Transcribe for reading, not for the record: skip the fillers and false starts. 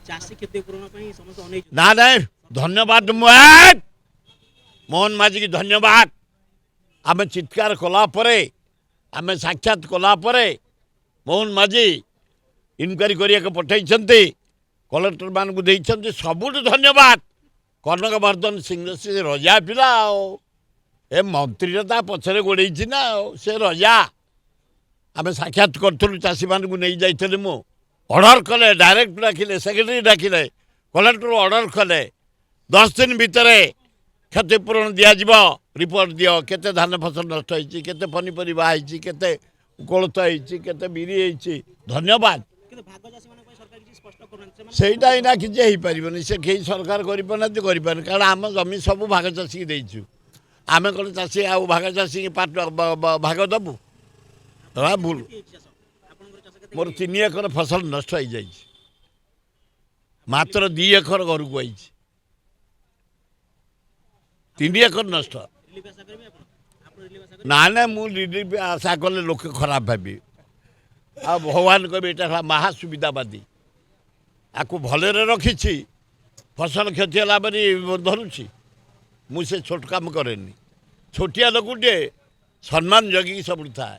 ଚାଷୀ କ୍ଷତିପୂରଣ ପାଇଁ ସମସ୍ତେ ଅନେକ ନା ନାଇଁ ଧନ୍ୟବାଦ ମୋହନ ମାଝୀ କି ଧନ୍ୟବାଦ। ଆମେ ଚିତ୍କାର କଲା ପରେ ଆମେ ସାକ୍ଷାତ କଲା ପରେ ମୋହନ ମାଝୀ ଇନକ୍ୱାରି କରିବାକୁ ପଠାଇଛନ୍ତି, କଲେକ୍ଟର ମାନଙ୍କୁ ଦେଇଛନ୍ତି, ସବୁଠୁ ଧନ୍ୟବାଦ। କନକବର୍ଦ୍ଧନ ସିଂ ସେ ରଜା ପିଲା ଆଉ ଏ ମନ୍ତ୍ରୀର ତା ପଛରେ ଗୋଡ଼େଇଛି ନା ଆଉ ସେ ରଜା। ଆମେ ସାକ୍ଷାତ କରୁଥିଲୁ ଚାଷୀମାନଙ୍କୁ ନେଇ ଯାଇଥିଲି ମୁଁ। ଅର୍ଡ଼ର କଲେ, ଡାଇରେକ୍ଟ ଡାକିଲେ, ସେକ୍ରେଟାରୀ ଡାକିଲେ, କଲେକ୍ଟର ଅର୍ଡ଼ର କଲେ 10 ଦିନ ଭିତରେ କ୍ଷତିପୂରଣ ଦିଆଯିବ। ରିପୋର୍ଟ ଦିଅ, କେତେ ଧାନ ଫସଲ ନଷ୍ଟ ହେଇଛି, କେତେ ପନିପରିବା ହେଇଛି, କେତେ କୋଳଥ ହେଇଛି, କେତେ ବିରି ହେଇଛି। ଧନ୍ୟବାଦ। କିନ୍ତୁ ଭାଗ ଚାଷୀମାନଙ୍କ ପାଇଁ ସରକାର କିଛି ସ୍ପଷ୍ଟ କରୁନାହାନ୍ତି। ସେମାନେ ସେଇଟା ଏଇନା କିଛି ହେଇପାରିବନି, ସେ କେହି ସରକାର କରିପାରୁନାହାନ୍ତି, କରିପାରୁନି। କାରଣ ଆମ ଜମି ସବୁ ଭାଗ ଚାଷୀକି ଦେଇଛୁ। ଆମେ କ'ଣ ଚାଷୀ ଆଉ ଭାଗ ଚାଷୀକି ଭାଗ ଦେବୁ? ଭୁଲ। କ୍ଷତି ହେଇଛି ଚାଷ। ଆପଣଙ୍କର ଚାଷ କେତେ ମୋର 3 ଏକର ଫସଲ ନଷ୍ଟ ହେଇଯାଇଛି, ମାତ୍ର 2 ଏକର ଘରକୁ ଆଇଛି। 3 ଏକର ନଷ୍ଟ। ରିଲିଫ୍ ଆଶା କରିବେ ଆପଣ? ଆପଣ ରିଲିଫ୍ ଆଶା କରିବେ? ନା ନା ମୁଁ ରିଲିଫ୍ ଆଶା କଲେ ଲୋକେ ଖରାପ ଭାବିବେ। ଆଉ ଭଗବାନ କହିବେ ଏଇଟା ହେଲା ମହା ସୁବିଧାବାଦୀ, ଆକୁ ଭଲରେ ରଖିଛି, ଫସଲ କ୍ଷତି ହେଲା ବୋଲି ଧରୁଛି। ମୁଁ ସେ ଛୋଟ କାମ କରେନି, ଛୋଟିଆ ଲୋକଟିଏ ସମ୍ମାନ ଜଗିକି ସବୁଠି ଥାଏ।